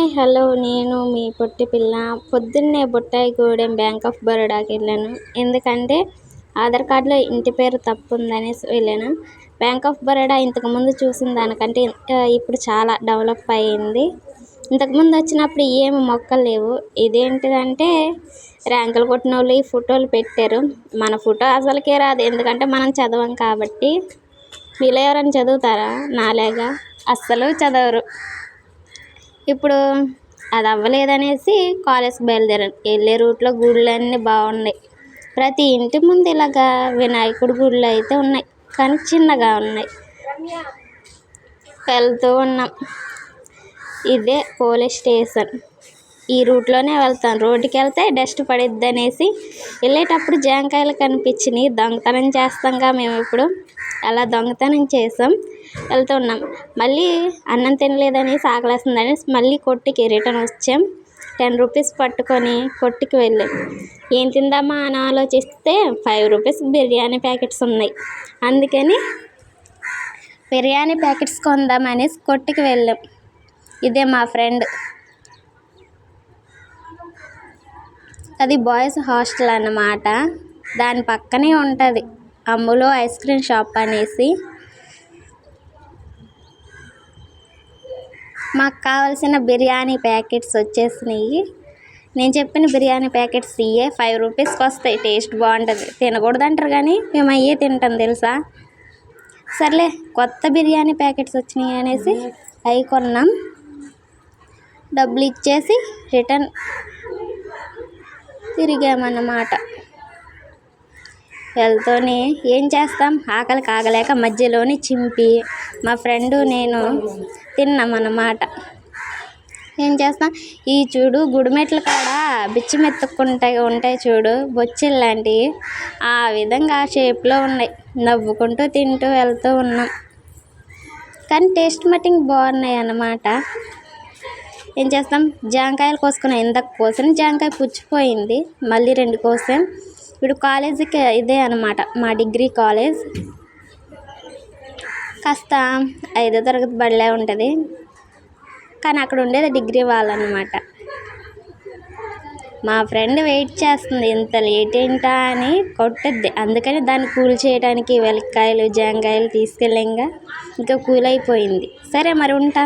Hi hello నేను మీ పొట్టి పిల్ల. పొద్దున్నే బుట్టాయిగూడెం బ్యాంక్ ఆఫ్ బరోడాకి వెళ్ళాను. ఎందుకంటే ఆధార్ కార్డులో ఇంటి పేరు తప్పు ఉందనేసి వెళ్ళాను. బ్యాంక్ ఆఫ్ బరోడా ఇంతకుముందు చూసిన దానికంటే ఇప్పుడు చాలా డెవలప్ అయ్యింది. ఇంతకుముందు వచ్చినప్పుడు ఏమి మొక్కలు లేవు. ఇదేంటిదంటే ర్యాంకులు కొట్టిన వాళ్ళు ఈ ఫోటోలు పెట్టారు. మన ఫోటో అసలుకే రాదు, ఎందుకంటే మనం చదవం కాబట్టి. వీళ్ళు ఎవరైనా చదువుతారా? నాలేగా అస్సలు చదవరు. ఇప్పుడు అది అవ్వలేదనేసి కాలేజ్కి బయలుదేరాను. వెళ్ళే రూట్లో గుడులన్నీ బాగున్నాయి. ప్రతి ఇంటి ముందు ఇలాగా వినాయకుడి గుళ్ళు అయితే ఉన్నాయి, కానీ చిన్నగా ఉన్నాయి. వెళ్తూ ఉన్నాం. ఇదే పోలీస్ స్టేషన్. ఈ రూట్లోనే వెళ్తాను. రోడ్డుకి వెళ్తే డస్ట్ పడిద్ది అనేసి వెళ్ళేటప్పుడు జాంకాయలు కనిపించినాయి. దొంగతనం చేస్తాంగా మేము ఇప్పుడు, అలా దొంగతనం చేసాం. వెళ్తున్నాం. మళ్ళీ అన్నం తినలేదనేసి ఆకలేస్తుందనేసి మళ్ళీ కొట్టుకి రిటర్న్ వచ్చాం. 10 రూపీస్ పట్టుకొని కొట్టుకి వెళ్ళాం. ఏం తిందామా అని ఆలోచిస్తే 5 రూపీస్ బిర్యానీ ప్యాకెట్స్ ఉన్నాయి. అందుకని బిర్యానీ ప్యాకెట్స్ కొందామనేసి కొట్టుకి వెళ్ళాం. ఇదే మా ఫ్రెండ్. అది బాయ్స్ హాస్టల్ అన్నమాట. దాని పక్కనే ఉంటుంది అమ్ములో ఐస్ క్రీమ్ షాప్ అనేసి. మాకు కావాల్సిన బిర్యానీ ప్యాకెట్స్ వచ్చేసినాయి. నేను చెప్పిన బిర్యానీ ప్యాకెట్స్ ఇవే 5 రూపీస్కి వస్తాయి. టేస్ట్ బాగుంటుంది. తినకూడదు అంటారు కానీ మేము అయ్యే తింటాం తెలుసా. సర్లే, కొత్త బిర్యానీ ప్యాకెట్స్ వచ్చినాయి అనేసి అవి కొన్నాం. డబ్బులు ఇచ్చేసి రిటర్న్ తిరిగామన్నమాట. వెళ్తూనే ఏం చేస్తాం, ఆకలి కాగలేక మధ్యలోని చింపి మా ఫ్రెండు నేను తిన్నామన్నమాట. ఏం చేస్తాం, ఈ చూడు గుడిమెట్ల కాడ ఉంటాయి చూడు, బొచ్చెలు లాంటివి. ఆ విధంగా ఆ షేప్లో ఉన్నాయి. నవ్వుకుంటూ తింటూ వెళ్తూ ఉన్నాం. కానీ టేస్ట్ మట్టింగ్ బాగున్నాయి అన్నమాట. ఏం చేస్తాం, జాంకాయలు కోసుకున్నాం. ఇందాక కోసిన జాంకాయ పుచ్చిపోయింది. మళ్ళీ 2 కోసాం. ఇప్పుడు కాలేజీకి ఇదే అన్నమాట, మా డిగ్రీ కాలేజ్. కాస్త 5వ తరగతి బడిలే ఉంటుంది, కానీ అక్కడ ఉండేది డిగ్రీ వాళ్ళన్నమాట. మా ఫ్రెండ్ వెయిట్ చేస్తుంది, ఇంత లేట్ ఏంటా అని కొట్టుద్ది. అందుకని దాన్ని కూల్ చేయడానికి వెలక్కాయలు జాంకాయలు తీసుకెళ్ళాంగా, ఇంకా కూల్ అయిపోయింది. సరే మరి ఉంటా.